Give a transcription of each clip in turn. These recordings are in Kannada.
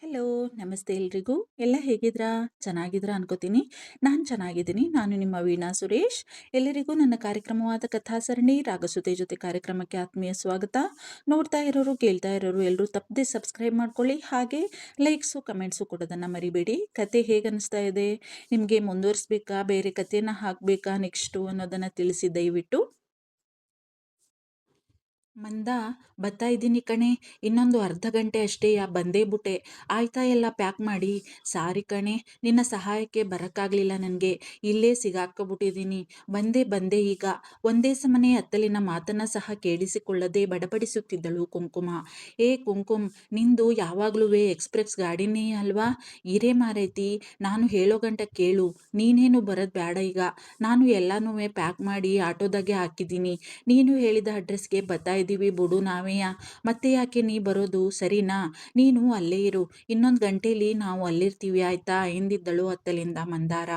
ಹಲೋ, ನಮಸ್ತೆ ಎಲ್ರಿಗೂ. ಎಲ್ಲ ಹೇಗಿದ್ರಾ? ಚೆನ್ನಾಗಿದ್ರಾ ಅನ್ಕೋತೀನಿ. ನಾನು ಚೆನ್ನಾಗಿದ್ದೀನಿ. ನಾನು ನಿಮ್ಮ ವೀಣಾ ಸುರೇಶ್. ಎಲ್ಲರಿಗೂ ನನ್ನ ಕಾರ್ಯಕ್ರಮವಾದ ಕಥಾಸರಣಿ ರಾಗಸುತೆ ಜೊತೆ ಕಾರ್ಯಕ್ರಮಕ್ಕೆ ಆತ್ಮೀಯ ಸ್ವಾಗತ. ನೋಡ್ತಾ ಇರೋರು, ಕೇಳ್ತಾ ಇರೋರು ಎಲ್ಲರೂ ತಪ್ಪದೆ ಸಬ್ಸ್ಕ್ರೈಬ್ ಮಾಡ್ಕೊಳ್ಳಿ. ಹಾಗೆ ಲೈಕ್ಸು, ಕಮೆಂಟ್ಸು ಕೊಡೋದನ್ನು ಮರಿಬೇಡಿ. ಕತೆ ಹೇಗೆ ಅನಿಸ್ತಾ ಇದೆ? ನಿಮಗೆ ಮುಂದುವರಿಸ್ಬೇಕಾ, ಬೇರೆ ಕಥೆನ ಹಾಕಬೇಕಾ ನೆಕ್ಸ್ಟು ಅನ್ನೋದನ್ನು ತಿಳಿಸಿ ದಯವಿಟ್ಟು. ಮಂದ, ಬರ್ತಾ ಇದ್ದೀನಿ ಕಣೆ, ಇನ್ನೊಂದು ಅರ್ಧ ಗಂಟೆ ಅಷ್ಟೇಯ, ಬಂದೇ ಬಿಟ್ಟೆ. ಆಯ್ತಾ ಎಲ್ಲ ಪ್ಯಾಕ್ ಮಾಡಿ? ಸಾರಿ ಕಣೆ, ನಿನ್ನ ಸಹಾಯಕ್ಕೆ ಬರೋಕ್ಕಾಗಲಿಲ್ಲ ನನಗೆ. ಇಲ್ಲೇ ಸಿಗಾಕ್ಕೊಬಿಟ್ಟಿದ್ದೀನಿ. ಬಂದೆ ಈಗ. ಒಂದೇ ಸಮನೆ ಅತ್ತಲಿನ ಮಾತನ್ನ ಸಹ ಕೇಳಿಸಿಕೊಳ್ಳದೆ ಬಡಬಡಿಸುತ್ತಿದ್ದಳು ಕುಂಕುಮ. ಏ ಕುಂಕುಮ್, ನಿಂದು ಯಾವಾಗ್ಲೂ ಎಕ್ಸ್‌ಪ್ರೆಸ್ ಗಾಡಿನೇ ಅಲ್ವಾ? ಇರೇ ಮಾರೈತಿ, ನಾನು ಹೇಳೋ ಗಂಟ ಕೇಳು. ನೀನೇನು ಬರೋದು ಬೇಡ ಈಗ. ನಾನು ಎಲ್ಲನೂ ಪ್ಯಾಕ್ ಮಾಡಿ ಆಟೋದಾಗೆ ಹಾಕಿದ್ದೀನಿ. ನೀನು ಹೇಳಿದ ಅಡ್ರೆಸ್ಗೆ ಬರ್ತಾ ಇದ್ದೀವಿ ಬಿಡು ನಾವೇಯ. ಮತ್ತೆ ಯಾಕೆ ನೀ ಬರೋದು, ಸರಿನಾ? ನೀನು ಅಲ್ಲೇ ಇರು, ಇನ್ನೊಂದು ಗಂಟೇಲಿ ನಾವು ಅಲ್ಲಿರ್ತೀವಿ ಆಯ್ತಾ ಎಂದಿದ್ದಳು ಅತ್ತಲಿಂದ ಮಂದಾರ.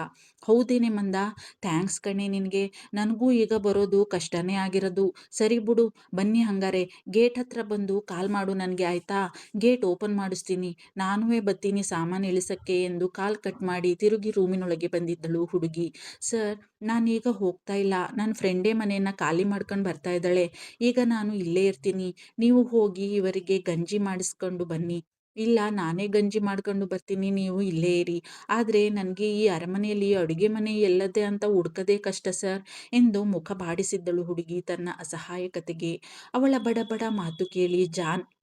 ಹೌದೇನೆ ಮಂದ, ಥ್ಯಾಂಕ್ಸ್ ಕಣೆ ನಿನಗೆ. ನನಗೂ ಈಗ ಬರೋದು ಕಷ್ಟನೇ ಆಗಿರೋದು. ಸರಿ ಬಿಡು, ಬನ್ನಿ ಹಂಗಾರೆ. ಗೇಟ್ ಹತ್ರ ಬಂದು ಕಾಲ್ ಮಾಡು ನನಗೆ ಆಯ್ತಾ? ಗೇಟ್ ಓಪನ್ ಮಾಡಿಸ್ತೀನಿ. ನಾನುವೇ ಬರ್ತೀನಿ ಸಾಮಾನು ಇಳಿಸಕ್ಕೆ ಎಂದು ಕಾಲ್ ಕಟ್ ಮಾಡಿ ತಿರುಗಿ ರೂಮಿನೊಳಗೆ ಬಂದಿದ್ದಳು ಹುಡುಗಿ. ಸರ್, ನಾನೀಗ ಹೋಗ್ತಾ ಇಲ್ಲ, ನನ್ನ ಫ್ರೆಂಡೇ ಮನೆಯನ್ನ ಖಾಲಿ ಮಾಡ್ಕೊಂಡು ಬರ್ತಾ ಇದ್ದಾಳೆ. ಈಗ ನಾನು ಇಲ್ಲೇ ಇರ್ತೀನಿ. ನೀವು ಹೋಗಿ ಇವರಿಗೆ ಗಂಜಿ ಮಾಡಿಸ್ಕೊಂಡು ಬನ್ನಿ. ಇಲ್ಲ, ನಾನೇ ಗಂಜಿ ಮಾಡ್ಕೊಂಡು ಬರ್ತೀನಿ, ನೀವು ಇಲ್ಲೇ ಇರಿ. ಆದರೆ ನನಗೆ ಈ ಅರಮನೆಯಲ್ಲಿ ಅಡುಗೆ ಮನೆ ಎಲ್ಲದೆ ಅಂತ ಹುಡ್ಕದೇ ಕಷ್ಟ ಸರ್ ಎಂದು ಮುಖ ಬಾಡಿಸಿದ್ದಳು ಹುಡುಗಿ ತನ್ನ ಅಸಹಾಯಕತೆಗೆ. ಅವಳ ಬಡಬಡ ಮಾತು ಕೇಳಿ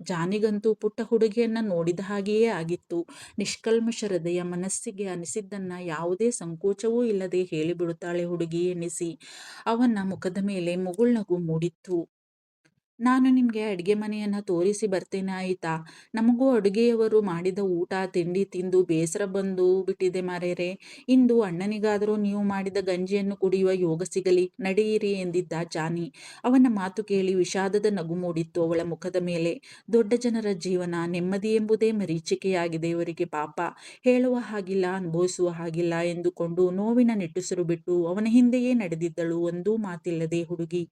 ಜಾನಿಗಂತೂ ಪುಟ್ಟ ಹುಡುಗಿಯನ್ನ ನೋಡಿದ ಹಾಗೆಯೇ ಆಗಿತ್ತು. ನಿಷ್ಕಲ್ಮಶ ಹೃದಯ ಮನಸ್ಸಿಗೆ ಅನಿಸಿದ್ದನ್ನ ಯಾವುದೇ ಸಂಕೋಚವೂ ಇಲ್ಲದೆ ಹೇಳಿಬಿಡುತ್ತಾಳೆ ಹುಡುಗಿ ಎನ್ನಿಸಿ ಅವನ ಮುಖದ ಮೇಲೆ ಮುಗುಳ್ನಗು ಮೂಡಿತ್ತು. ನಾನು ನಿಮಗೆ ಅಡುಗೆ ಮನೆಯನ್ನು ತೋರಿಸಿ ಬರ್ತೇನೆ ಆಯಿತಾ? ನಮಗೂ ಅಡುಗೆಯವರು ಮಾಡಿದ ಊಟ ತಿಂಡಿ ತಿಂದು ಬೇಸರ ಬಂದು ಬಿಟ್ಟಿದೆ ಮಾರೇರೆ. ಇಂದು ಅಣ್ಣನಿಗಾದರೂ ನೀವು ಮಾಡಿದ ಗಂಜಿಯನ್ನು ಕುಡಿಯುವ ಯೋಗ ಸಿಗಲಿ, ನಡೆಯಿರಿ ಎಂದಿದ್ದ ಜಾನಿ. ಅವನ ಮಾತು ಕೇಳಿ ವಿಷಾದದ ನಗು ಮೂಡಿತ್ತು ಅವಳ ಮುಖದ ಮೇಲೆ. ದೊಡ್ಡ ಜನರ ಜೀವನ ನೆಮ್ಮದಿ ಎಂಬುದೇ ಮರೀಚಿಕೆಯಾಗಿದೆ ಇವರಿಗೆ ಪಾಪ. ಹೇಳುವ ಹಾಗಿಲ್ಲ, ಅನುಭವಿಸುವ ಹಾಗಿಲ್ಲ ಎಂದುಕೊಂಡು ನೋವಿನ ನಿಟ್ಟುಸಿರು ಬಿಟ್ಟು ಅವನ ಹಿಂದೆಯೇ ನಡೆದಿದ್ದಳು ಒಂದೂ ಮಾತಿಲ್ಲದೆ ಹುಡುಗಿ.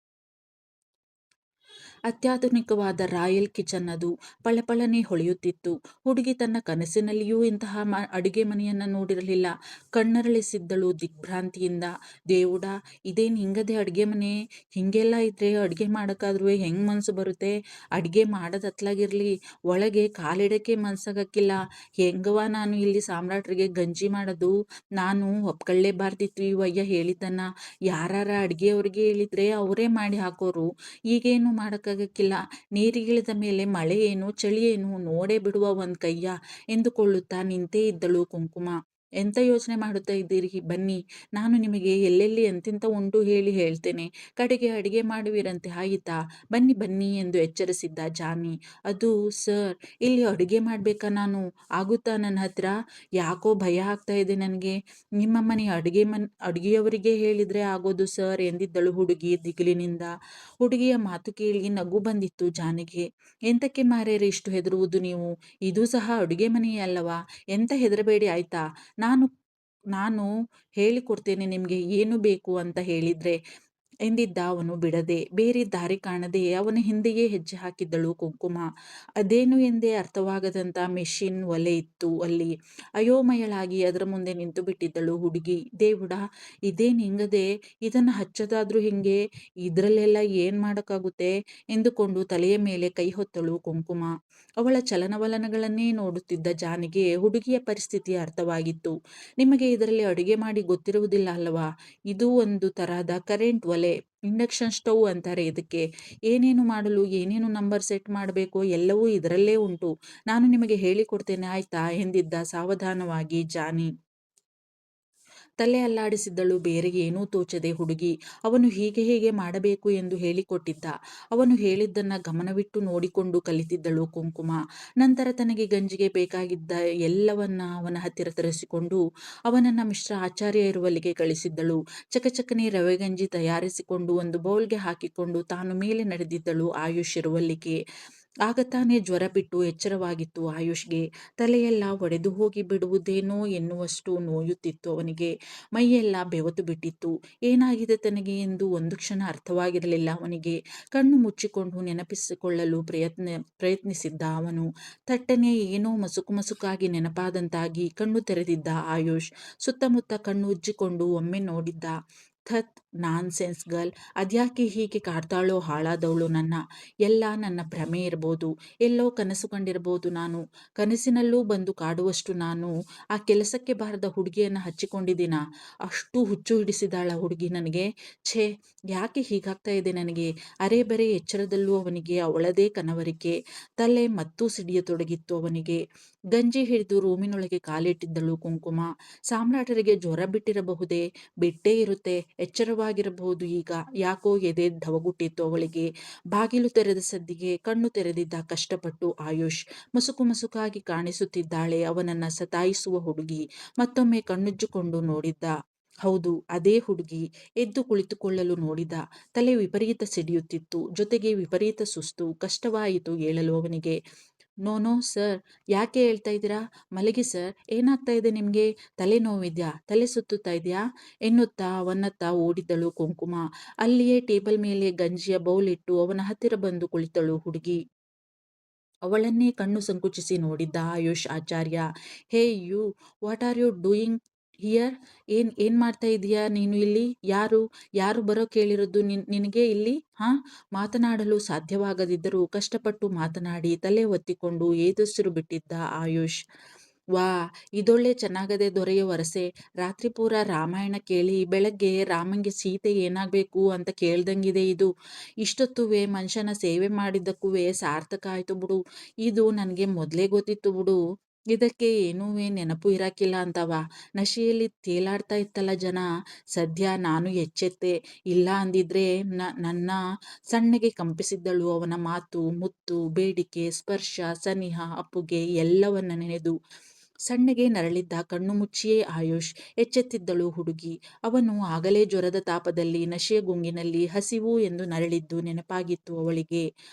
ಅತ್ಯಾಧುನಿಕವಾದ ರಾಯಲ್ ಕಿಚನ್ ಅದು. ಪಳಪಳನೆ ಹೊಳೆಯುತ್ತಿತ್ತು. ಹುಡುಗಿ ತನ್ನ ಕನಸಿನಲ್ಲಿಯೂ ಇಂತಹ ಅಡುಗೆ ಮನೆಯನ್ನು ನೋಡಿರಲಿಲ್ಲ. ಕಣ್ಣರಳಿಸಿದ್ದಳು ದಿಗ್ಭ್ರಾಂತಿಯಿಂದ. ದೇವುಡಾ, ಇದೇನು ಹಿಂಗದೆ ಅಡುಗೆ ಮನೆ? ಹಿಂಗೆಲ್ಲ ಇದ್ರೆ ಅಡುಗೆ ಮಾಡೋಕ್ಕಾದ್ರೂ ಹೆಂಗೆ ಮನಸ್ಸು ಬರುತ್ತೆ? ಅಡುಗೆ ಮಾಡೋದು ಅತ್ಲಾಗಿರಲಿ, ಒಳಗೆ ಕಾಲಿಡೋಕ್ಕೆ ಮನ್ಸಾಗಕ್ಕಿಲ್ಲ. ಹೆಂಗವ ನಾನು ಇಲ್ಲಿ ಸಾಮ್ರಾಟ್ರಿಗೆ ಗಂಜಿ ಮಾಡೋದು? ನಾನು ಒಪ್ಕೊಳ್ಳೇಬಾರ್ದಿತ್ತು ಇವಯ್ಯ ಹೇಳಿದ್ದನ್ನ. ಯಾರಾರ ಅಡುಗೆಯವ್ರಿಗೆ ಹೇಳಿದ್ರೆ ಅವರೇ ಮಾಡಿ ಹಾಕೋರು. ಈಗೇನು ಮಾಡೋಕ್ಕಾಗಕ್ಕಿಲ್ಲ. ನೀರಿಗಿಳಿದ ಮೇಲೆ ಮಳೆ ಏನು ಚಳಿ ಏನು ನೋಡೇ ಬಿಡುವ ಒಂದು ಕೈಯ ಎಂದುಕೊಳ್ಳುತ್ತಾ ನಿಂತೇ ಇದ್ದಳು ಕುಂಕುಮ. ಎಂತ ಯೋಚನೆ ಮಾಡುತ್ತಾ ಇದ್ದೀರಿ? ಬನ್ನಿ, ನಾನು ನಿಮಗೆ ಎಲ್ಲೆಲ್ಲಿ ಎಂತೆಂಥ ಉಂಟು ಹೇಳಿ ಹೇಳ್ತೇನೆ. ಕಡೆಗೆ ಅಡಿಗೆ ಮಾಡುವಿರಂತೆ ಆಯಿತಾ? ಬನ್ನಿ ಬನ್ನಿ ಎಂದು ಎಚ್ಚರಿಸಿದ್ದ ಜಾನಿ. ಅದು ಸರ್, ಇಲ್ಲಿ ಅಡುಗೆ ಮಾಡಬೇಕಾ ನಾನು? ಆಗುತ್ತಾ ನನ್ನ ಹತ್ರ? ಯಾಕೋ ಭಯ ಆಗ್ತಾ ಇದೆ ನನಗೆ. ನಿಮ್ಮ ಮನೆ ಅಡುಗೆಯವರಿಗೆ ಹೇಳಿದ್ರೆ ಆಗೋದು ಸರ್ ಎಂದಿದ್ದಳು ಹುಡುಗಿ ದಿಗಿಲಿನಿಂದ. ಹುಡುಗಿಯ ಮಾತು ಕೇಳಿ ನಗು ಬಂದಿತ್ತು ಜಾನಿಗೆ. ಎಂತಕ್ಕೆ ಮಾರೇರೆ ಇಷ್ಟು ಹೆದರುವುದು ನೀವು? ಇದು ಸಹ ಅಡುಗೆ ಮನೆಯೇ ಅಲ್ಲವಾ? ಎಂತ ಹೆದರಬೇಡಿ ಆಯ್ತಾ? ನಾನು ನಾನು ಹೇಳಿಕೊಡ್ತೇನೆ ನಿಮಗೆ ಏನು ಬೇಕು ಅಂತ ಹೇಳಿದ್ರೆ ಎಂದಿದ್ದ ಅವನು ಬಿಡದೆ. ಬೇರೆ ದಾರಿ ಕಾಣದೆ ಅವನ ಹಿಂದೆಯೇ ಹೆಜ್ಜೆ ಹಾಕಿದ್ದಳು ಕುಂಕುಮ. ಅದೇನು ಎಂದೇ ಅರ್ಥವಾಗದಂತ ಮೆಷಿನ್ ಒಲೆ ಇತ್ತು ಅಲ್ಲಿ. ಅಯೋಮಯಳಾಗಿ ಅದರ ಮುಂದೆ ನಿಂತು ಬಿಟ್ಟಿದ್ದಳು ಹುಡುಗಿ. ದೇವುಡ, ಇದೇನು ಹಿಂಗದೆ? ಇದನ್ನು ಹಚ್ಚೋದಾದ್ರೂ ಹಿಂಗೆ? ಇದ್ರಲ್ಲೆಲ್ಲ ಏನು ಮಾಡೋಕ್ಕಾಗುತ್ತೆ ಎಂದುಕೊಂಡು ತಲೆಯ ಮೇಲೆ ಕೈ ಹೊತ್ತಳು ಕುಂಕುಮ. ಅವಳ ಚಲನವಲನಗಳನ್ನೇ ನೋಡುತ್ತಿದ್ದ ಜಾನಿಗೆ ಹುಡುಗಿಯ ಪರಿಸ್ಥಿತಿ ಅರ್ಥವಾಗಿತ್ತು. ನಿಮಗೆ ಇದರಲ್ಲಿ ಅಡುಗೆ ಮಾಡಿ ಗೊತ್ತಿರುವುದಿಲ್ಲ ಅಲ್ಲವಾ? ಇದು ಒಂದು ತರಹದ ಕರೆಂಟ್ ಒಲೆ, ಇಂಡಕ್ಷನ್ ಸ್ಟವ್ ಅಂತಾರೆ ಇದಕ್ಕೆ. ಏನೇನು ಮಾಡಲು ಏನೇನು ನಂಬರ್ ಸೆಟ್ ಮಾಡಬೇಕು ಎಲ್ಲವೂ ಇದರಲ್ಲೇ ಉಂಟು. ನಾನು ನಿಮಗೆ ಹೇಳಿಕೊಡ್ತೇನೆ ಆಯ್ತಾ ಎಂದಿದ್ದ ಸಾವಧಾನವಾಗಿ ಜಾನಿ. ತಲೆ ಅಲ್ಲಾಡಿಸಿದ್ದಳು ಬೇರೆ ಏನೂ ತೋಚದೆ ಹುಡುಗಿ. ಅವನು ಹೀಗೆ ಹೀಗೆ ಮಾಡಬೇಕು ಎಂದು ಹೇಳಿಕೊಟ್ಟಿದ್ದ. ಅವನು ಹೇಳಿದ್ದನ್ನ ಗಮನವಿಟ್ಟು ನೋಡಿಕೊಂಡು ಕಲಿತಿದ್ದಳು ಕುಂಕುಮ. ನಂತರ ತನಗೆ ಗಂಜಿಗೆ ಬೇಕಾಗಿದ್ದ ಎಲ್ಲವನ್ನ ಅವನ ಹತ್ತಿರ ತರಿಸಿಕೊಂಡು ಅವನನ್ನ ಮಿಶ್ರ ಆಚಾರ್ಯ ಇರುವಲ್ಲಿಗೆ ಕಳಿಸಿದ್ದಳು. ಚಕಚಕನೆ ರವೆ ಗಂಜಿ ತಯಾರಿಸಿಕೊಂಡು ಒಂದು ಬೌಲ್ಗೆ ಹಾಕಿಕೊಂಡು ತಾನು ಮೇಲೆ ನಡೆದಿದ್ದಳು ಆಯುಷ್ ಇರುವಲ್ಲಿಗೆ. ಆಗ ತಾನೇ ಜ್ವರ ಬಿಟ್ಟು ಎಚ್ಚರವಾಗಿತ್ತು ಆಯುಷ್ಗೆ. ತಲೆಯೆಲ್ಲ ಒಡೆದು ಹೋಗಿ ಬಿಡುವುದೇನೋ ಎನ್ನುವಷ್ಟು ನೋಯುತ್ತಿತ್ತು ಅವನಿಗೆ. ಮೈಯೆಲ್ಲ ಬೆವತು ಬಿಟ್ಟಿತ್ತು. ಏನಾಗಿದೆ ತನಗೆ ಎಂದು ಒಂದು ಕ್ಷಣ ಅರ್ಥವಾಗಿರಲಿಲ್ಲ ಅವನಿಗೆ. ಕಣ್ಣು ಮುಚ್ಚಿಕೊಂಡು ನೆನಪಿಸಿಕೊಳ್ಳಲು ಪ್ರಯತ್ನಿಸಿದ್ದ ಅವನು. ಥಟ್ಟನೆ ಏನೋ ಮಸುಕು ಮಸುಕಾಗಿ ನೆನಪಾದಂತಾಗಿ ಕಣ್ಣು ತೆರೆದಿದ್ದ ಆಯುಷ್. ಸುತ್ತಮುತ್ತ ಕಣ್ಣು ಉಜ್ಜಿಕೊಂಡು ಒಮ್ಮೆ ನೋಡಿದ್ದ. ಥತ್, ನಾನ್ ಸೆನ್ಸ್ ಗರ್ಲ್, ಅದ್ಯಾಕೆ ಹೀಗೆ ಕಾಡ್ತಾಳೋ ಹಾಳಾದವಳು ನನ್ನ. ಎಲ್ಲ ನನ್ನ ಭ್ರಮೆ ಇರಬಹುದು, ಎಲ್ಲೋ ಕನಸು ಕಂಡಿರಬಹುದು ನಾನು. ಕನಸಿನಲ್ಲೂ ಬಂದು ಕಾಡುವಷ್ಟು ನಾನು ಆ ಕೆಲಸಕ್ಕೆ ಬಾರದ ಹುಡುಗಿಯನ್ನು ಹಚ್ಚಿಕೊಂಡಿದ್ದೀನ. ಅಷ್ಟು ಹುಚ್ಚು ಹಿಡಿಸಿದಾಳ ಹುಡುಗಿ ನನಗೆ. ಛೇ, ಯಾಕೆ ಹೀಗಾಗ್ತಾ ಇದೆ ನನಗೆ. ಅರೆ ಬರೆ ಎಚ್ಚರದಲ್ಲೂ ಅವನಿಗೆ ಅವಳದೇ ಕನವರಿಕೆ. ತಲೆ ಮತ್ತೂ ಸಿಡಿಯತೊಡಗಿತ್ತು ಅವನಿಗೆ. ಗಂಜಿ ಹಿಡಿದು ರೂಮಿನೊಳಗೆ ಕಾಲಿಟ್ಟಿದ್ದಳು ಕುಂಕುಮ. ಸಾಮ್ರಾಟರಿಗೆ ಜ್ವರ ಬಿಟ್ಟಿರಬಹುದೇ? ಬಿಟ್ಟೇ ಇರುತ್ತೆ, ಎಚ್ಚರವಾಗಿರಬಹುದು ಈಗ. ಯಾಕೋ ಎದೆ ಧವಗುಟ್ಟಿತ್ತು ಅವಳಿಗೆ. ಬಾಗಿಲು ತೆರೆದ ಸದ್ದಿಗೆ ಕಣ್ಣು ತೆರೆದಿದ್ದ ಕಷ್ಟಪಟ್ಟು ಆಯುಷ್. ಮಸುಕು ಮಸುಕಾಗಿ ಕಾಣಿಸುತ್ತಿದ್ದಾಳೆ ಅವನನ್ನ ಸತಾಯಿಸುವ ಹುಡುಗಿ. ಮತ್ತೊಮ್ಮೆ ಕಣ್ಣುಜ್ಜಿಕೊಂಡು ನೋಡಿದ್ದ. ಹೌದು, ಅದೇ ಹುಡುಗಿ. ಎದ್ದು ಕುಳಿತುಕೊಳ್ಳಲು ನೋಡಿದ. ತಲೆ ವಿಪರೀತ ಸಿಡಿಯುತ್ತಿತ್ತು, ಜೊತೆಗೆ ವಿಪರೀತ ಸುಸ್ತು. ಕಷ್ಟವಾಯಿತು ಏಳಲು ಅವನಿಗೆ. ನೋ ನೋ ಸರ್, ಯಾಕೆ ಹೇಳ್ತಾ ಇದ್ದೀರಾ? ಮಲಗಿ ಸರ್, ಏನಾಗ್ತಾ ಇದೆ ನಿಮಗೆ? ತಲೆನೋವಿದ್ಯಾ? ತಲೆ ಸುತ್ತುತ್ತಾ ಇದೆಯಾ? ಎನ್ನುತ್ತಾ ಅವನತ್ತ ಓಡಿದಳು ಕುಂಕುಮ. ಅಲ್ಲಿಯೇ ಟೇಬಲ್ ಮೇಲೆ ಗಂಜಿಯ ಬೌಲ್ ಇಟ್ಟು ಅವನ ಹತ್ತಿರ ಬಂದು ಕುಳಿತಳು ಹುಡುಗಿ. ಅವಳನ್ನೇ ಕಣ್ಣು ಸಂಕುಚಿಸಿ ನೋಡಿದ್ದ Ayush Acharya. Hey you, what are you doing here? ಏನ್ ಮಾಡ್ತಾ ಇದೀಯಾ ನೀನು ಇಲ್ಲಿ? ಯಾರು ಯಾರು ಬರೋ ಕೇಳಿರೋದು ನಿನಗೆ ಇಲ್ಲಿ? ಹಾ? ಮಾತನಾಡಲು ಸಾಧ್ಯವಾಗದಿದ್ದರೂ ಕಷ್ಟಪಟ್ಟು ಮಾತನಾಡಿ ತಲೆ ಒತ್ತಿಕೊಂಡು ಏದುಸಿರು ಬಿಟ್ಟಿದ್ದ ಆಯುಷ್. ವಾ, ಇದೊಳ್ಳೆ ಚೆನ್ನಾಗದೆ ದೊರೆಯ ವರಸೆ. ರಾತ್ರಿ ಪೂರ ರಾಮಾಯಣ ಕೇಳಿ ಬೆಳಗ್ಗೆ ರಾಮಂಗೆ ಸೀತೆ ಏನಾಗಬೇಕು ಅಂತ ಕೇಳ್ದಂಗಿದೆ ಇದು. ಇಷ್ಟೊತ್ತುವೆ ಮನುಷ್ಯನ ಸೇವೆ ಮಾಡಿದ್ದಕ್ಕೂವೆ ಸಾರ್ಥಕ ಆಯ್ತು ಬಿಡು. ಇದು ನನಗೆ ಮೊದಲೇ ಗೊತ್ತಿತ್ತು ಬಿಡು. ಇದಕ್ಕೆ ಏನೂವೇ ನೆನಪು ಇರಾಕಿಲ್ಲ ಅಂತವ. ನಶೆಯಲ್ಲಿ ತೇಲಾಡ್ತಾ ಇತ್ತಲ್ಲ ಜನ. ಸದ್ಯ ನಾನು ಎಚ್ಚೆತ್ತೆ. ಇಲ್ಲ ಅಂದಿದ್ರೆ ನನ್ನ. ಸಣ್ಣಗೆ ಕಂಪಿಸಿದ್ದಳು ಅವನ ಮಾತು, ಮುತ್ತು, ಬೇಡಿಕೆ, ಸ್ಪರ್ಶ, ಸನಿಹ, ಅಪ್ಪುಗೆ ಎಲ್ಲವನ್ನ ನೆನೆದು. ಸಣ್ಣಗೆ ನರಳಿದ್ದ ಕಣ್ಣು ಮುಚ್ಚಿಯೇ ಆಯುಷ್. ಎಚ್ಚೆತ್ತಿದ್ದಳು ಹುಡುಗಿ. ಅವನು ಆಗಲೇ ಜ್ವರದ ತಾಪದಲ್ಲಿ ನಶೆಯ ಗುಂಗಿನಲ್ಲಿ ಹಸಿವು ಎಂದು ನರಳಿದ್ದು ನೆನಪಾಗಿತ್ತು ಅವಳಿಗೆ.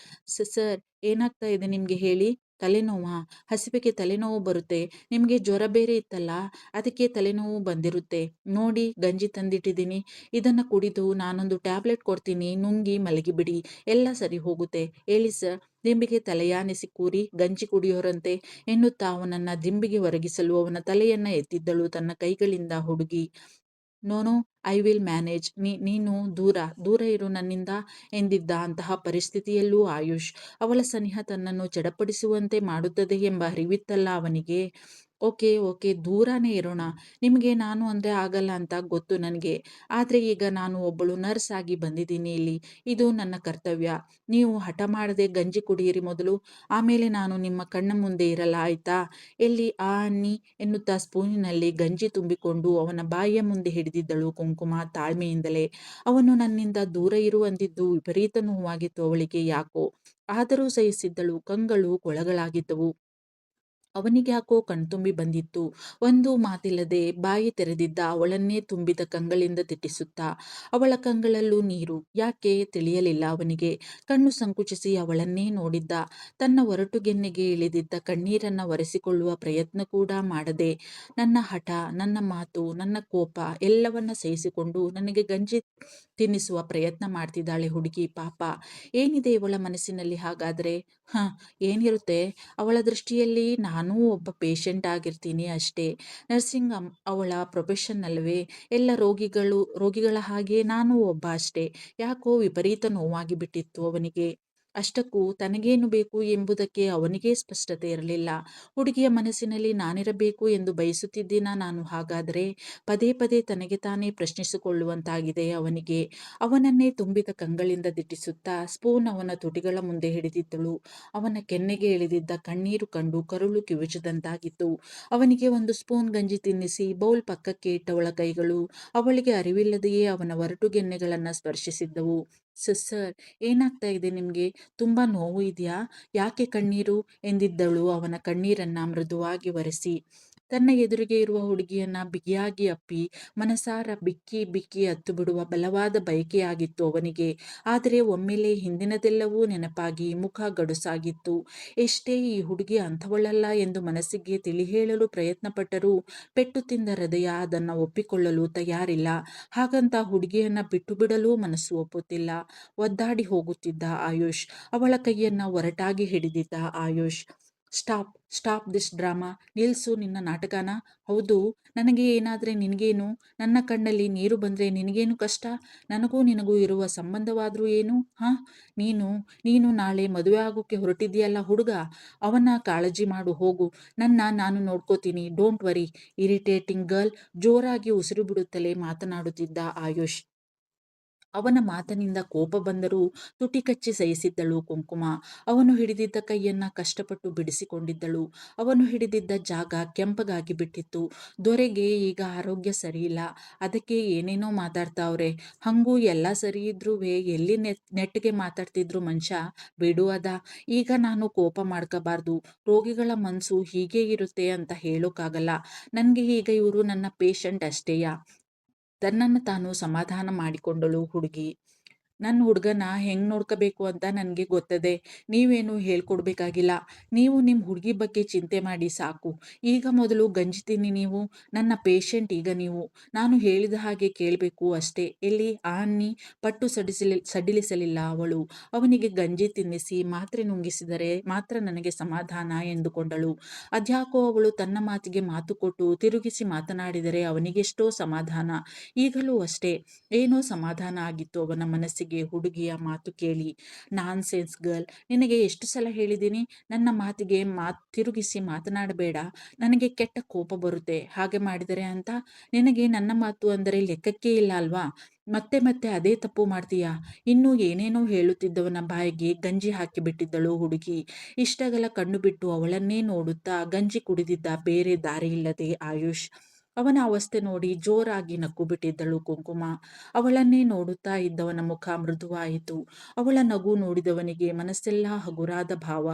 ಸರ್, ಏನಾಗ್ತಾ ಇದೆ ನಿಮ್ಗೆ ಹೇಳಿ? ತಲೆನೋವಾ? ಹಸಿವಿಗೆ ತಲೆನೋವು ಬರುತ್ತೆ. ನಿಮಗೆ ಜ್ವರ ಬೇರೆ ಇತ್ತಲ್ಲ, ಅದಕ್ಕೆ ತಲೆನೋವು ಬಂದಿರುತ್ತೆ. ನೋಡಿ, ಗಂಜಿ ತಂದಿಟ್ಟಿದ್ದೀನಿ. ಇದನ್ನ ಕುಡಿದು ನಾನೊಂದು ಟ್ಯಾಬ್ಲೆಟ್ ಕೊಡ್ತೀನಿ, ನುಂಗಿ ಮಲಗಿಬಿಡಿ, ಎಲ್ಲ ಸರಿ ಹೋಗುತ್ತೆ. ಹೇಳಿ ಸರ್, ದಿಂಬಿಗೆ ತಲೆಯಾನಿಸಿ ಕೂರಿ ಗಂಜಿ ಕುಡಿಯೋರಂತೆ ಎನ್ನುತ್ತಾ ಅವನನ್ನ ದಿಂಬಿಗೆ ಒರಗಿಸಲು ಅವನ ತಲೆಯನ್ನ ಎತ್ತಿದ್ದಳು ತನ್ನ ಕೈಗಳಿಂದ ಹುಡುಗಿ. No no, I will manage. ನೀನು ದೂರ ದೂರ ಇರು ನನ್ನಿಂದ ಎಂದಿದ್ದ. ಅಂತಹ ಪರಿಸ್ಥಿತಿಯಲ್ಲೂ ಆಯುಷ್. ಅವಳ ಸನಿಹ ತನ್ನನ್ನು ಚಡಪಡಿಸುವಂತೆ ಮಾಡುತ್ತದೆ ಎಂಬ ಅರಿವಿತ್ತಲ್ಲ ಅವನಿಗೆ. ಓಕೆ ಓಕೆ, ದೂರನೇ ಇರೋಣ. ನಿಮಗೆ ನಾನು ಅಂದರೆ ಆಗಲ್ಲ ಅಂತ ಗೊತ್ತು ನನಗೆ. ಆದರೆ ಈಗ ನಾನು ಒಬ್ಬಳು ನರ್ಸ್ ಆಗಿ ಬಂದಿದ್ದೀನಿ ಇಲ್ಲಿ. ಇದು ನನ್ನ ಕರ್ತವ್ಯ. ನೀವು ಹಠ ಮಾಡದೆ ಗಂಜಿ ಕುಡಿಯಿರಿ ಮೊದಲು, ಆಮೇಲೆ ನಾನು ನಿಮ್ಮ ಕಣ್ಣ ಮುಂದೆ ಇರಲ್ಲ, ಆಯ್ತಾ? ಎಲ್ಲಿ ಆ ಅನ್ನಿ ಎನ್ನುತ್ತಾ ಸ್ಪೂನಿನಲ್ಲಿ ಗಂಜಿ ತುಂಬಿಕೊಂಡು ಅವನ ಬಾಯಿಯ ಮುಂದೆ ಹಿಡಿದಿದ್ದಳು ಕುಂಕುಮ ತಾಳ್ಮೆಯಿಂದಲೇ. ಅವನು ನನ್ನಿಂದ ದೂರ ಇರು ಅಂದಿದ್ದು ವಿಪರೀತ ನೋವಾಗಿತ್ತು ಅವಳಿಗೆ ಯಾಕೋ. ಆದರೂ ಸಹಿಸಿದ್ದಳು. ಕಂಗಳು ಕೊಳಗಳಾಗಿದ್ದವು. ಅವನಿಗ್ಯಾಕೋ ಕಣ್ತುಂಬಿ ಬಂದಿತ್ತು. ಒಂದು ಮಾತಿಲ್ಲದೆ ಬಾಯಿ ತೆರೆದಿದ್ದ ಅವಳನ್ನೇ ತುಂಬಿದ ಕಂಗಳಿಂದ ದಿಟ್ಟಿಸುತ್ತಾ. ಅವಳ ಕಂಗಳಲ್ಲೂ ನೀರು. ಯಾಕೆ ತಿಳಿಯಲಿಲ್ಲ ಅವನಿಗೆ. ಕಣ್ಣು ಸಂಕುಚಿಸಿ ಅವಳನ್ನೇ ನೋಡಿದ್ದ. ತನ್ನ ಒರಟುಗೆನ್ನೆಗೆ ಇಳಿದಿದ್ದ ಕಣ್ಣೀರನ್ನ ಒರೆಸಿಕೊಳ್ಳುವ ಪ್ರಯತ್ನ ಕೂಡ ಮಾಡದೆ, ನನ್ನ ಹಠ, ನನ್ನ ಮಾತು, ನನ್ನ ಕೋಪ ಎಲ್ಲವನ್ನ ಸಹಿಸಿಕೊಂಡು ನನಗೆ ಗಂಜಿ ತಿನ್ನಿಸುವ ಪ್ರಯತ್ನ ಮಾಡ್ತಿದ್ದಾಳೆ ಹುಡುಗಿ ಪಾಪ. ಏನಿದೆ ಇವಳ ಮನಸ್ಸಿನಲ್ಲಿ ಹಾಗಾದ್ರೆ? ಹ, ಏನಿರುತ್ತೆ? ಅವಳ ದೃಷ್ಟಿಯಲ್ಲಿ ನಾನೂ ಒಬ್ಬ ಪೇಷಂಟ್ ಆಗಿರ್ತೀನಿ ಅಷ್ಟೇ. ನರ್ಸಿಂಗ್ ಅವಳ ಪ್ರೊಫೆಷನ್ ಅಲ್ವೇ? ಎಲ್ಲ ರೋಗಿಗಳ ಹಾಗೆ ನಾನು ಒಬ್ಬ ಅಷ್ಟೇ. ಯಾಕೋ ವಿಪರೀತ ನೋವಾಗಿ ಬಿಟ್ಟಿತ್ತು ಅವನಿಗೆ. ಅಷ್ಟಕ್ಕೂ ತನಗೇನು ಬೇಕು ಎಂಬುದಕ್ಕೆ ಅವನಿಗೇ ಸ್ಪಷ್ಟತೆ ಇರಲಿಲ್ಲ. ಹುಡುಗಿಯ ಮನಸ್ಸಿನಲ್ಲಿ ನಾನಿರಬೇಕು ಎಂದು ಬಯಸುತ್ತಿದ್ದೀನ ನಾನು ಹಾಗಾದರೆ? ಪದೇ ಪದೇ ತನಗೆ ತಾನೇ ಪ್ರಶ್ನಿಸಿಕೊಳ್ಳುವಂತಾಗಿದೆ ಅವನಿಗೆ. ಅವನನ್ನೇ ತುಂಬಿದ ಕಂಗಳಿಂದ ದಿಟ್ಟಿಸುತ್ತಾ ಸ್ಪೂನ್ ಅವನ ತುಟಿಗಳ ಮುಂದೆ ಹಿಡಿದಿದ್ದಳು. ಅವನ ಕೆನ್ನೆಗೆ ಇಳಿದಿದ್ದ ಕಣ್ಣೀರು ಕಂಡು ಕರುಳು ಕಿವುಚಿದಂತಾಗಿತ್ತು. ಅವನಿಗೆ ಒಂದು ಸ್ಪೂನ್ ಗಂಜಿ ತಿನ್ನಿಸಿ ಬೌಲ್ ಪಕ್ಕಕ್ಕೆ ಇಟ್ಟವಳ ಕೈಗಳು ಅವಳಿಗೆ ಅರಿವಿಲ್ಲದೆಯೇ ಅವನ ಒರಟುಗೆನ್ನೆಗಳನ್ನು ಸ್ಪರ್ಶಿಸಿದ್ದವು. ಸರ್, ಏನಾಗ್ತಾ ಇದೆ ನಿಮ್ಗೆ? ತುಂಬಾ ನೋವು ಇದೆಯಾ? ಯಾಕೆ ಕಣ್ಣೀರು ಎಂದಿದ್ದಳು ಅವನ ಕಣ್ಣೀರನ್ನ ಮೃದುವಾಗಿ ಒರೆಸಿ. ತನ್ನ ಎದುರಿಗೆ ಇರುವ ಹುಡುಗಿಯನ್ನ ಬಿಗಿಯಾಗಿ ಅಪ್ಪಿ ಮನಸಾರ ಬಿಕ್ಕಿ ಬಿಕ್ಕಿ ಹತ್ತು ಬಿಡುವ ಬಲವಾದ ಬಯಕೆಯಾಗಿತ್ತು ಅವನಿಗೆ. ಆದರೆ ಒಮ್ಮೆಲೇ ಹಿಂದಿನದೆಲ್ಲವೂ ನೆನಪಾಗಿ ಮುಖ ಗಡುಸಾಗಿತ್ತು. ಎಷ್ಟೇ ಈ ಹುಡುಗಿ ಅಂಥವಳಲ್ಲ ಎಂದು ಮನಸ್ಸಿಗೆ ತಿಳಿ ಹೇಳಲು ಪ್ರಯತ್ನಪಟ್ಟರೂ ಪೆಟ್ಟು ತಿಂದ ಹೃದಯ ಅದನ್ನು ಒಪ್ಪಿಕೊಳ್ಳಲು ತಯಾರಿಲ್ಲ. ಹಾಗಂತ ಹುಡುಗಿಯನ್ನ ಬಿಟ್ಟು ಬಿಡಲೂ ಮನಸ್ಸು ಒಪ್ಪುತ್ತಿಲ್ಲ. ಒದ್ದಾಡಿ ಹೋಗುತ್ತಿದ್ದ ಆಯುಷ್. ಅವಳ ಕೈಯನ್ನ ಒರಟಾಗಿ ಹಿಡಿದಿದ್ದ Ayush. Stop stop this drama. ನಿಲ್ಸು ನಿನ್ನ ನಾಟಕನ. ಹೌದು, ನನಗೆ ಏನಾದ್ರೆ ನಿನಗೇನು? ನನ್ನ ಕಣ್ಣಲ್ಲಿ ನೀರು ಬಂದ್ರೆ ನಿನಗೇನು ಕಷ್ಟ? ನನಗೂ ನಿನಗೂ ಇರುವ ಸಂಬಂಧವಾದ್ರೂ ಏನು? ನೀನು ನೀನು ನಾಳೆ ಮದುವೆ ಆಗೋಕೆ ಹೊರಟಿದ್ಯಲ್ಲ ಹುಡುಗ, ಅವನ ಕಾಳಜಿ ಮಾಡು ಹೋಗು. ನಾನು ನೋಡ್ಕೋತೀನಿ, ಡೋಂಟ್ ವರಿ. Irritating girl. ಜೋರಾಗಿ ಉಸಿರು ಬಿಡುತ್ತಲೇ ಮಾತನಾಡುತ್ತಿದ್ದ ಆಯುಷ್. ಅವನ ಮಾತಿನಿಂದ ಕೋಪ ಬಂದರೂ ತುಟಿ ಕಚ್ಚಿ ಸಹಿಸಿದ್ದಳು ಕುಂಕುಮ. ಅವನು ಹಿಡಿದಿದ್ದ ಕೈಯನ್ನ ಕಷ್ಟಪಟ್ಟು ಬಿಡಿಸಿಕೊಂಡಿದ್ದಳು. ಅವನು ಹಿಡಿದಿದ್ದ ಜಾಗ ಕೆಂಪಗಾಗಿ ಬಿಟ್ಟಿತ್ತು. ದೊರೆಗೆ ಈಗ ಆರೋಗ್ಯ ಸರಿಯಿಲ್ಲ, ಅದಕ್ಕೆ ಏನೇನೋ ಮಾತಾಡ್ತಾವ್ರೆ. ಹಂಗೂ ಎಲ್ಲ ಸರಿ ಇದ್ರೂವೆ ಎಲ್ಲಿ ನೆಟ್ಟಿಗೆ ಮಾತಾಡ್ತಿದ್ರು ಮನುಷ್ಯ. ಬಿಡು ಅದ. ಈಗ ನಾನು ಕೋಪ ಮಾಡ್ಕೋಬಾರ್ದು. ರೋಗಿಗಳ ಮನ್ಸು ಹೀಗೆ ಇರುತ್ತೆ ಅಂತ ಹೇಳೋಕ್ಕಾಗಲ್ಲ. ನನ್ಗೆ ಈಗ ಇವರು ನನ್ನ ಪೇಷಂಟ್ ಅಷ್ಟೇಯ. ತನ್ನನ್ನು ತಾನು ಸಮಾಧಾನ ಮಾಡಿಕೊಂಡಳು ಹುಡುಗಿ. ನನ್ನ ಹುಡುಗನ ಹೆಂಗ್ ನೋಡ್ಕೋಬೇಕು ಅಂತ ನನಗೆ ಗೊತ್ತದೆ. ನೀವೇನು ಹೇಳ್ಕೊಡ್ಬೇಕಾಗಿಲ್ಲ. ನೀವು ನಿಮ್ಮ ಹುಡುಗಿ ಬಗ್ಗೆ ಚಿಂತೆ ಮಾಡಿ ಸಾಕು. ಈಗ ಮೊದಲು ಗಂಜಿ ತಿನ್ನಿ ನೀವು. ನನ್ನ ಪೇಷಂಟ್ ಈಗ ನೀವು. ನಾನು ಹೇಳಿದ ಹಾಗೆ ಕೇಳಬೇಕು ಅಷ್ಟೇ. ಎಲ್ಲಿ ಆ ಅನ್ನಿ? ಪಟ್ಟು ಸಡಿಲಿಸಲಿಲ್ಲ ಅವಳು. ಅವನಿಗೆ ಗಂಜಿ ತಿನ್ನಿಸಿ ಮಾತ್ರೆ ನುಂಗಿಸಿದರೆ ಮಾತ್ರ ನನಗೆ ಸಮಾಧಾನ ಎಂದುಕೊಂಡಳು. ಅದ್ಯಾಕೋ ಅವಳು ತನ್ನ ಮಾತಿಗೆ ಮಾತು ಕೊಟ್ಟು ತಿರುಗಿಸಿ ಮಾತನಾಡಿದರೆ ಅವನಿಗೆಷ್ಟೋ ಸಮಾಧಾನ. ಈಗಲೂ ಅಷ್ಟೇ ಏನೋ ಸಮಾಧಾನ ಆಗಿತ್ತು ಅವನ ಮನಸ್ಸಿಗೆ ಹುಡುಗಿಯ ಮಾತು ಕೇಳಿ. ನಾನ್ ಸೆನ್ಸ್ ಗರ್ಲ್. ನಿನಗೆ ಎಷ್ಟು ಸಲ ಹೇಳಿದ್ದೀನಿ ನನ್ನ ಮಾತಿಗೆ ತಿರುಗಿಸಿ ಮಾತನಾಡಬೇಡ. ನನಗೆ ಕೆಟ್ಟ ಕೋಪ ಬರುತ್ತೆ ಹಾಗೆ ಮಾಡಿದರೆ ಅಂತ. ನಿನಗೆ ನನ್ನ ಮಾತು ಅಂದರೆ ಲೆಕ್ಕಕ್ಕೆ ಇಲ್ಲ ಅಲ್ವಾ? ಮತ್ತೆ ಮತ್ತೆ ಅದೇ ತಪ್ಪು ಮಾಡ್ತೀಯಾ? ಇನ್ನೂ ಏನೇನೋ ಹೇಳುತ್ತಿದ್ದವನ ಬಾಯಿಗೆ ಗಂಜಿ ಹಾಕಿಬಿಟ್ಟಿದ್ದಳು ಹುಡುಗಿ. ಇಷ್ಟಗಲ ಕಣ್ಣು ಬಿಟ್ಟು ಅವಳನ್ನೇ ನೋಡುತ್ತಾ ಗಂಜಿ ಕುಡಿದಿದ್ದ ಬೇರೆ ದಾರಿಯಿಲ್ಲದೆ ಆಯುಷ್. ಅವನ ಅವಸ್ಥೆ ನೋಡಿ ಜೋರಾಗಿ ನಕ್ಕು ಬಿಟ್ಟಿದ್ದಳು ಕುಂಕುಮ. ಅವಳನ್ನೇ ನೋಡುತ್ತಾ ಇದ್ದವನ ಮುಖ ಮೃದುವಾಯಿತು. ಅವಳ ನಗು ನೋಡಿದವನಿಗೆ ಮನಸ್ಸೆಲ್ಲ ಹಗುರಾದ ಭಾವ.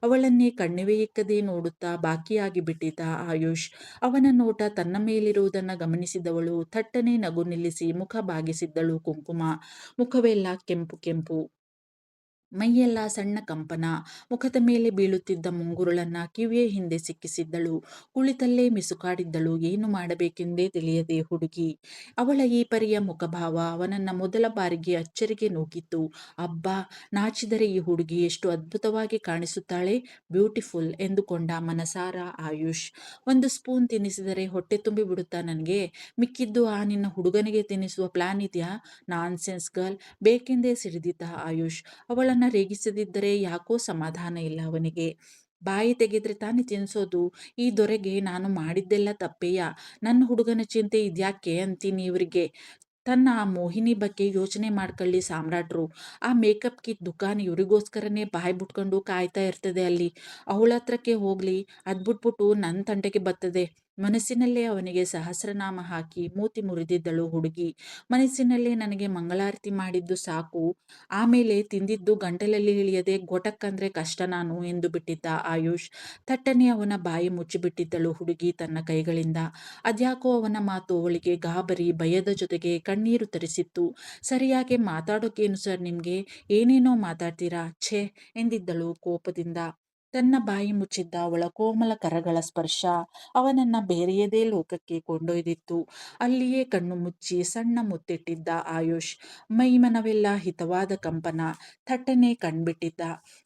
ಅವಳನ್ನೇ ಕಣ್ಣಿವೆ ಇಕ್ಕದೆ ನೋಡುತ್ತಾ ಬಾಕಿಯಾಗಿ ಬಿಟ್ಟಿದ್ದ ಆಯುಷ್. ಅವನ ನೋಟ ತನ್ನ ಮೇಲಿರುವುದನ್ನು ಗಮನಿಸಿದವಳು ಥಟ್ಟನೆ ನಗು ನಿಲ್ಲಿಸಿ ಮುಖ ಬಾಗಿಸಿದ್ದಳು ಕುಂಕುಮ. ಮುಖವೆಲ್ಲ ಕೆಂಪು ಕೆಂಪು. ಮೈಯೆಲ್ಲ ಸಣ್ಣ ಕಂಪನ. ಮುಖದ ಮೇಲೆ ಬೀಳುತ್ತಿದ್ದ ಮುಂಗುರುಳನ್ನ ಕಿವಿಯ ಹಿಂದೆ ಸಿಕ್ಕಿಸಿದ್ದಳು. ಕುಳಿತಲ್ಲೇ ಮಿಸುಕಾಡಿದ್ದಳು. ಏನು ಮಾಡಬೇಕೆಂದೇ ತಿಳಿಯದೆ ಹುಡುಗಿ. ಅವಳ ಈ ಪರಿಯ ಮುಖಭಾವ ಅವನನ್ನ ಮೊದಲ ಬಾರಿಗೆ ಅಚ್ಚರಿಗೆ ನೂಕಿತ್ತು. ಅಬ್ಬಾ, ನಾಚಿದರೆ ಈ ಹುಡುಗಿ ಎಷ್ಟು ಅದ್ಭುತವಾಗಿ ಕಾಣಿಸುತ್ತಾಳೆ. ಬ್ಯೂಟಿಫುಲ್ ಎಂದುಕೊಂಡ ಮನಸಾರ ಆಯುಷ್. ಒಂದು ಸ್ಪೂನ್ ತಿನ್ನಿಸಿದರೆ ಹೊಟ್ಟೆ ತುಂಬಿ ಬಿಡುತ್ತಾ ನನಗೆ? ಮಿಕ್ಕಿದ್ದು ಆ ನಿನ್ನ ಹುಡುಗನಿಗೆ ತಿನ್ನಿಸುವ ಪ್ಲಾನ್ ಇದೆಯಾ? ನಾನ್ ಸೆನ್ಸ್ ಗರ್ಲ್. ಬೇಕೆಂದೇ ಸಿಡಿದಿದ್ದ ಆಯುಷ್. ಅವಳನ್ನ ರೇಗಿಸದಿದ್ದರೆ ಯಾಕೋ ಸಮಾಧಾನ ಇಲ್ಲ ಅವನಿಗೆ. ಬಾಯಿ ತೆಗೆದ್ರೆ ತಾನೇ ತಿನ್ಸೋದು. ಈ ದೊರೆಗೆ ನಾನು ಮಾಡಿದ್ದೆಲ್ಲ ತಪ್ಪೇಯ. ನನ್ನ ಹುಡುಗನ ಚಿಂತೆ ಇದ್ಯಾಕೆ ಅಂತೀನಿ ಇವರಿಗೆ. ತನ್ನ ಆ ಮೋಹಿನಿ ಬಗ್ಗೆ ಯೋಚನೆ ಮಾಡ್ಕೊಳ್ಳಿ ಸಾಮ್ರಾಟ್ರು. ಆ ಮೇಕಪ್ ಕಿಟ್ ದುಕಾನ್ ಇವರಿಗೋಸ್ಕರನೇ ಬಾಯಿ ಬಿಟ್ಕೊಂಡು ಕಾಯ್ತಾ ಇರ್ತದೆ ಅಲ್ಲಿ. ಅವಳ ಹತ್ರಕ್ಕೆ ಹೋಗ್ಲಿ, ಅದ್ಬಿಟ್ಬಿಟ್ಟು ನನ್ನ ತಂಟೆಗೆ ಬರ್ತದೆ. ಮನಸ್ಸಿನಲ್ಲೇ ಅವನಿಗೆ ಸಹಸ್ರನಾಮ ಹಾಕಿ ಮೂತಿ ಮುರಿದಿದ್ದಳು ಹುಡುಗಿ. ಮನಸ್ಸಿನಲ್ಲೇ ನನಗೆ ಮಂಗಳಾರತಿ ಮಾಡಿದ್ದು ಸಾಕು, ಆಮೇಲೆ ತಿಂದಿದ್ದು ಗಂಟಲಲ್ಲಿ ಇಳಿಯದೆ ಗೊಟಕ್ಕಂದ್ರೆ ಕಷ್ಟ ನಾನು ಎಂದು ಬಿಟ್ಟಿದ್ದ ಆಯುಷ್. ಥಟ್ಟನೆ ಅವನ ಬಾಯಿ ಮುಚ್ಚಿಬಿಟ್ಟಿದ್ದಳು ಹುಡುಗಿ ತನ್ನ ಕೈಗಳಿಂದ. ಅದ್ಯಾಕೋ ಅವನ ಮಾತು ಅವಳಿಗೆ ಗಾಬರಿ ಭಯದ ಜೊತೆಗೆ ಕಣ್ಣೀರು ತರಿಸಿತ್ತು. ಸರಿಯಾಗಿ ಮಾತಾಡೋಕೇನು ಸರ್ ನಿಮ್ಗೆ? ಏನೇನೋ ಮಾತಾಡ್ತೀರಾ ಛೇ ಎಂದಿದ್ದಳು ಕೋಪದಿಂದ. ತನ್ನ ಬಾಯಿ ಮುಚ್ಚಿದ್ದ ಅವಳ ಕೋಮಲ ಕರಗಳ ಸ್ಪರ್ಶ ಅವನನ್ನ ಬೇರೆಯದೇ ಲೋಕಕ್ಕೆ ಕೊಂಡೊಯ್ದಿತ್ತು. ಅಲ್ಲಿಯೇ ಕಣ್ಣು ಮುಚ್ಚಿ ಸಣ್ಣ ಮುತ್ತಿಟ್ಟಿದ್ದ ಆಯುಷ್. ಮೈಮನವೆಲ್ಲ ಹಿತವಾದ ಕಂಪನ. ಥಟ್ಟನೆ ಕಣ್ಬಿಟ್ಟಿದ್ದ.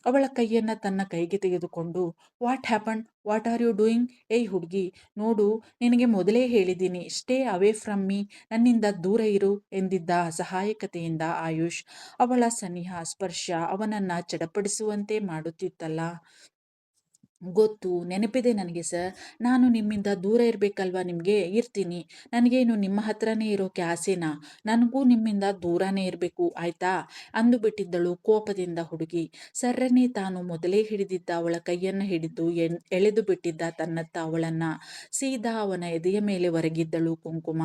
ಅವಳ ಕೈಯನ್ನ ತನ್ನ ಕೈಗೆ ತೆಗೆದುಕೊಂಡು what happen, what are you doing? ಏಯ್ ಹುಡುಗಿ, ನೋಡು, ನಿನಗೆ ಮೊದಲೇ ಹೇಳಿದ್ದೀನಿ, ಸ್ಟೇ ಅವೇ ಫ್ರಮ್ ಮೀ. ನನ್ನಿಂದ ದೂರ ಇರು ಎಂದಿದ್ದ ಅಸಹಾಯಕತೆಯಿಂದ ಆಯುಷ್. ಅವಳ ಸನಿಹ ಸ್ಪರ್ಶ ಅವನನ್ನ ಚಡಪಡಿಸುವಂತೆ ಮಾಡುತ್ತಿತ್ತಲ್ಲ. ಗೊತ್ತು, ನೆನಪಿದೆ ನನಗೆ ಸರ್. ನಾನು ನಿಮ್ಮಿಂದ ದೂರ ಇರಬೇಕಲ್ವಾ? ನಿಮಗೆ ಇರ್ತೀನಿ. ನನಗೇನು ನಿಮ್ಮ ಹತ್ರನೇ ಇರೋಕೆ ಆಸೆನಾ? ನನಗೂ ನಿಮ್ಮಿಂದ ದೂರನೇ ಇರಬೇಕು ಆಯ್ತಾ ಅಂದು ಬಿಟ್ಟಿದ್ದಳು ಕೋಪದಿಂದ ಹುಡುಗಿ. ಸರ್ರನೆ ತಾನು ಮೊದಲೇ ಹಿಡಿದಿದ್ದ ಅವಳ ಕೈಯನ್ನು ಹಿಡಿದು ಎಳೆದು ಬಿಟ್ಟಿದ್ದ ತನ್ನತ್ತ ಅವಳನ್ನ. ಸೀದಾ ಅವನ ಎದೆಯ ಮೇಲೆ ಒರಗಿದ್ದಳು ಕುಂಕುಮ.